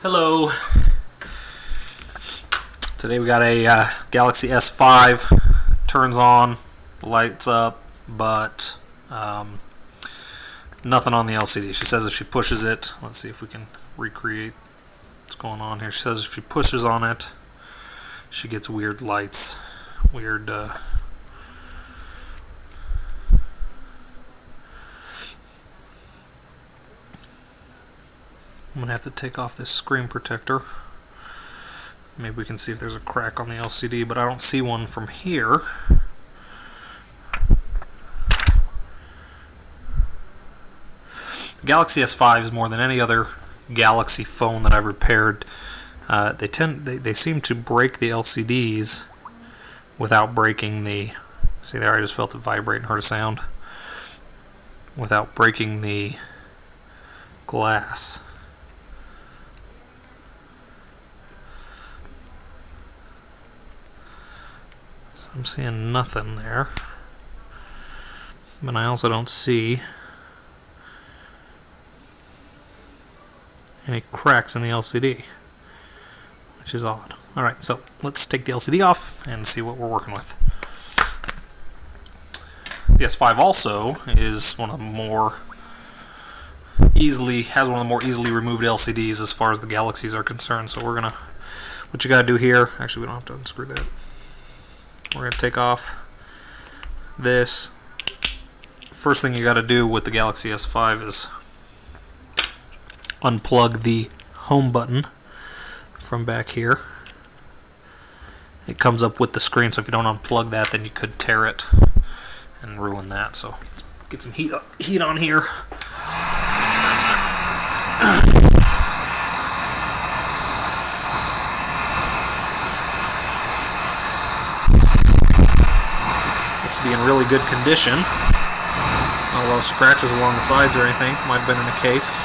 Hello. Today we got a Galaxy S5. Turns on, lights up, but nothing on the LCD. She says if she pushes it, let's see if we can recreate what's going on here. She says if she pushes on it, she gets weird lights, weird I'm going to have to take off this screen protector. Maybe we can see if there's a crack on the LCD, but I don't see one from here. The Galaxy S5 is more than any other Galaxy phone that I've repaired. They seem to break the LCDs without breaking the... See there, I just felt it vibrate and heard a sound. Without breaking the glass. I'm seeing nothing there, but I also don't see any cracks in the LCD, which is odd. Alright, so let's take the LCD off and see what we're working with. The S5 also is one of the more easily removed LCDs as far as the Galaxies are concerned. So what you gotta do here, actually we don't have to unscrew that. We're going to take off this. First thing you got to do with the Galaxy S5 is unplug the home button from back here. It comes up with the screen, so if you don't unplug that, then you could tear it and ruin that. So let's get some heat on here. Be in really good condition. Not a lot of scratches along the sides or anything. Might have been in a case.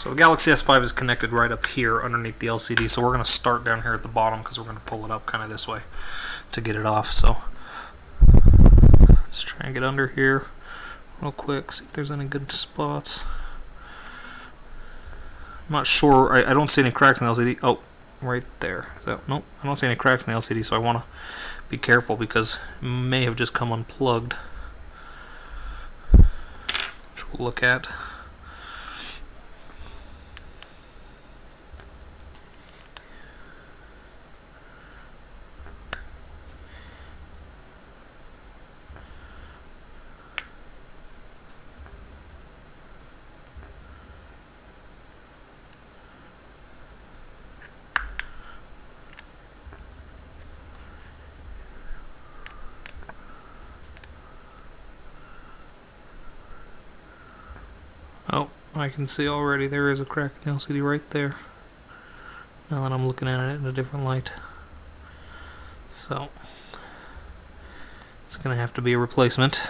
So the Galaxy S5 is connected right up here underneath the LCD, so we're going to start down here at the bottom because we're going to pull it up kind of this way to get it off. So let's try and get under here real quick, see if there's any good spots. I'm not sure, I don't see any cracks in the LCD. Oh, right there. Nope, I don't see any cracks in the LCD, so I want to be careful because it may have just come unplugged, which we'll look at. Oh, I can see already there is a crack in the LCD right there. Now that I'm looking at it in a different light. So, it's going to have to be a replacement.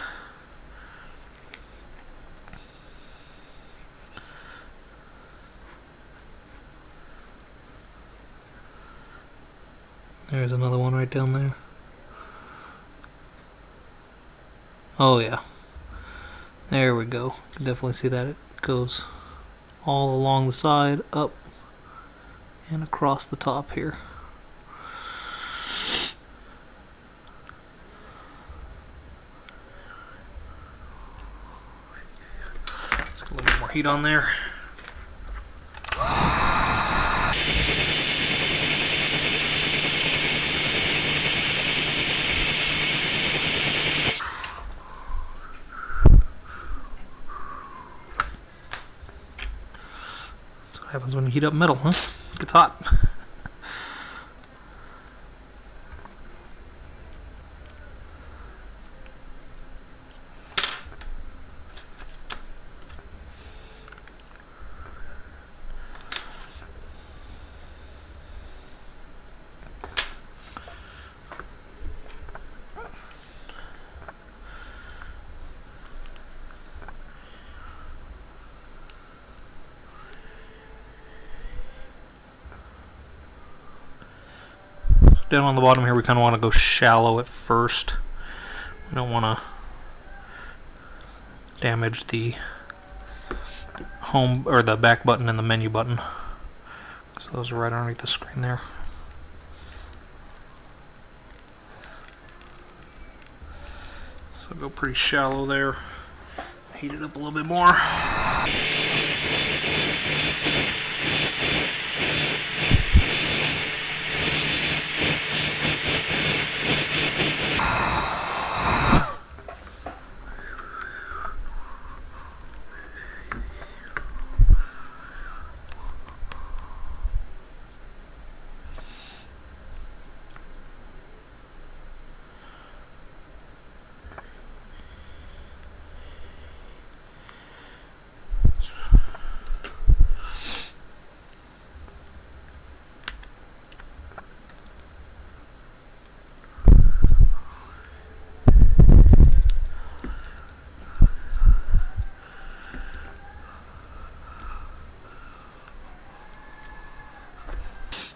There's another one right down there. Oh yeah. There we go. You can definitely see that it goes all along the side, up, and across the top here. Let's get a little bit more heat on there. What happens when you heat up metal, huh? It gets hot. down on the bottom here, we kind of want to go shallow at first. We don't want to damage the home or the back button and the menu button, because those are right underneath the screen there. So go pretty shallow there. Heat it up a little bit more.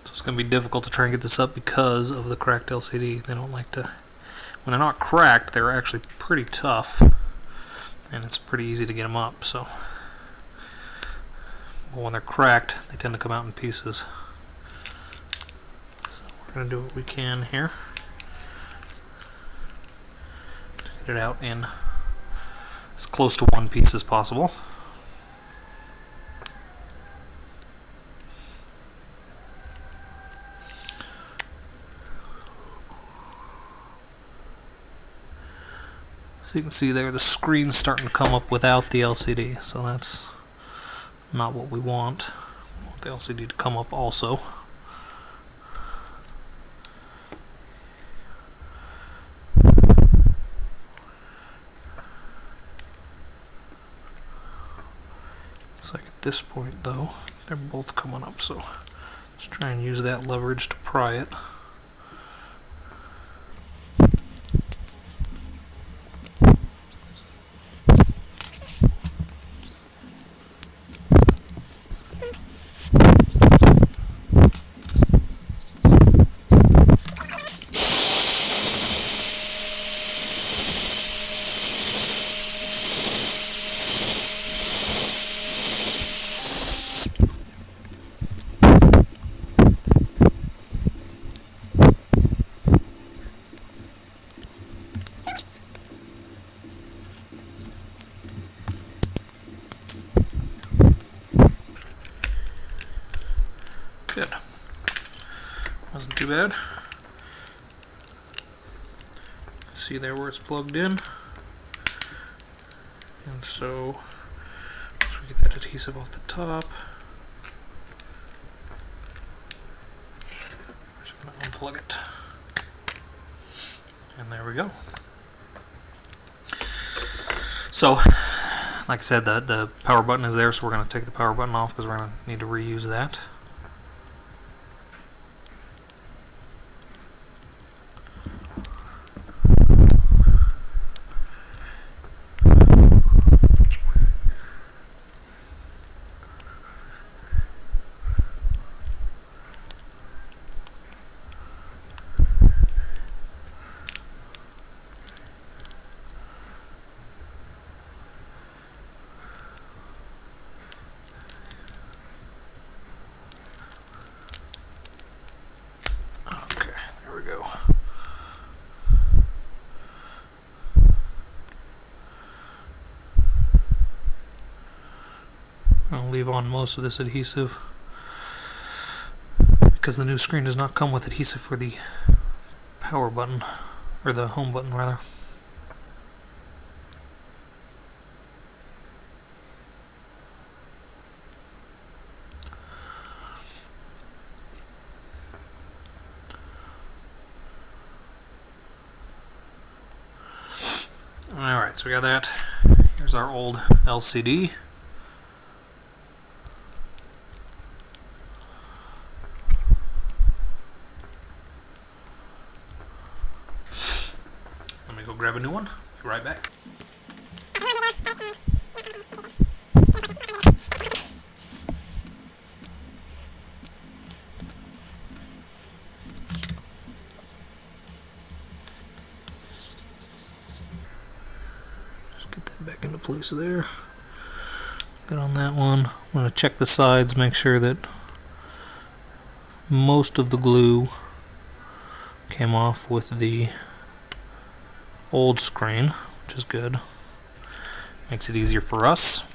It's going to be difficult to try and get this up because of the cracked LCD. They don't like to, when they're not cracked, they're actually pretty tough, and it's pretty easy to get them up. So, but when they're cracked, they tend to come out in pieces. So we're going to do what we can here to get it out in as close to one piece as possible. So you can see there the screen's starting to come up without the LCD, so that's not what we want. We want the LCD to come up also. Looks like at this point though, they're both coming up, so let's try and use that leverage to pry it. Good. Wasn't too bad. See there where it's plugged in. And so, once we get that adhesive off the top, we're just going to unplug it. And there we go. So, like I said, the power button is there, so we're going to take the power button off because we're going to need to reuse that. I'll leave on most of this adhesive because the new screen does not come with adhesive for the power button, or the home button rather. Alright, so we got that. Here's our old LCD. Let me go grab a new one. Be right back. that back into place there. Good on that one. I'm going to check the sides, make sure that most of the glue came off with the old screen, which is good. Makes it easier for us.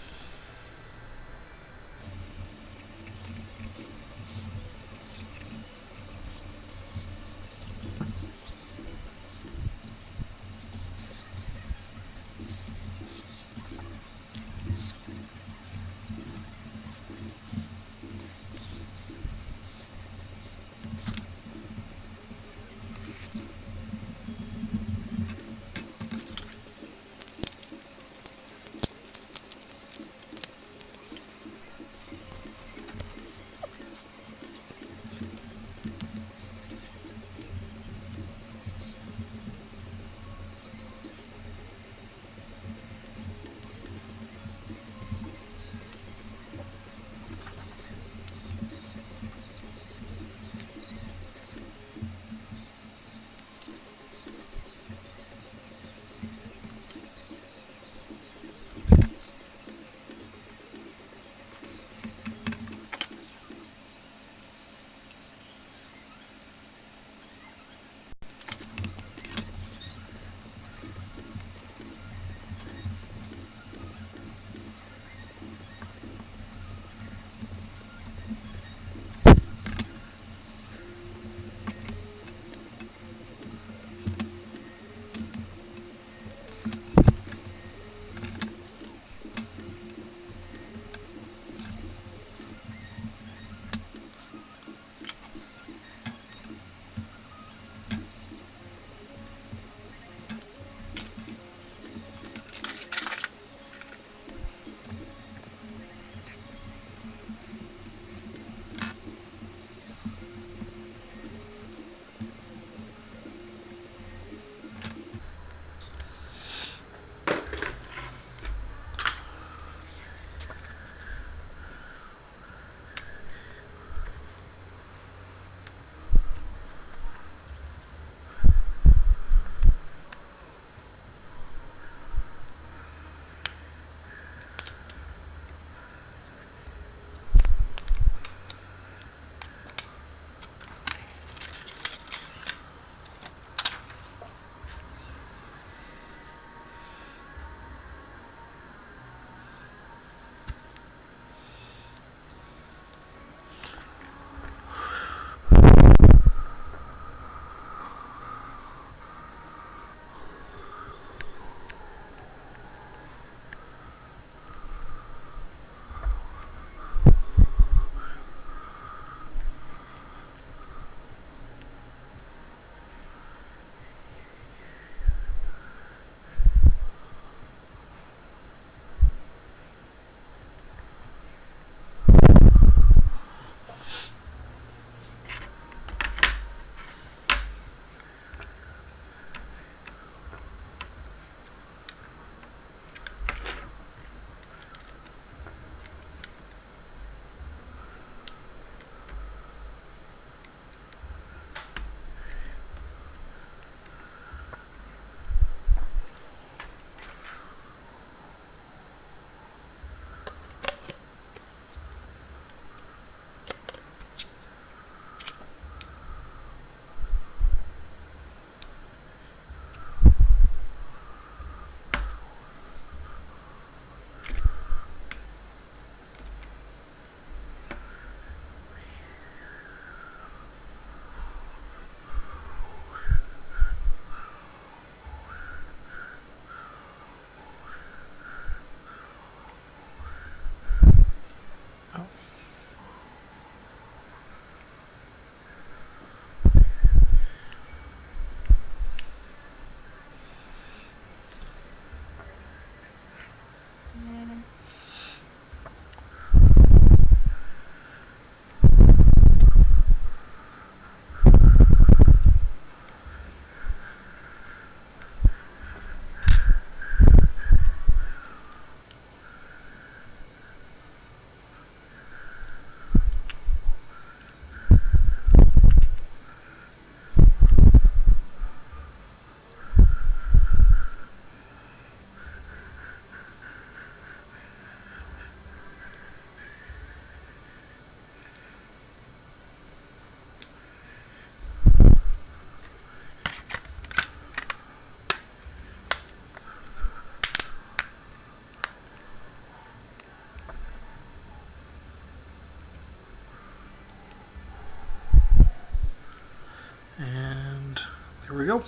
we go.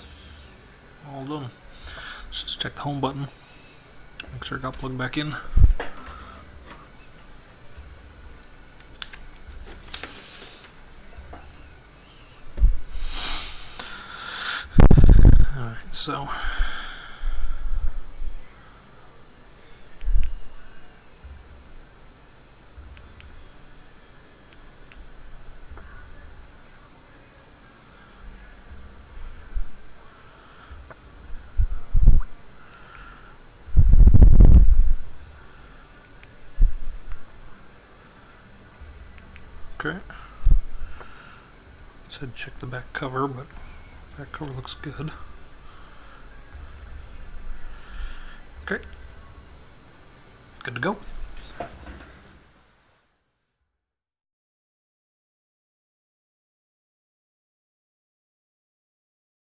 All done. Let's just check the home button. Make sure it got plugged back in. Alright, so okay. Said check the back cover, but back cover looks good. Okay. Good to go.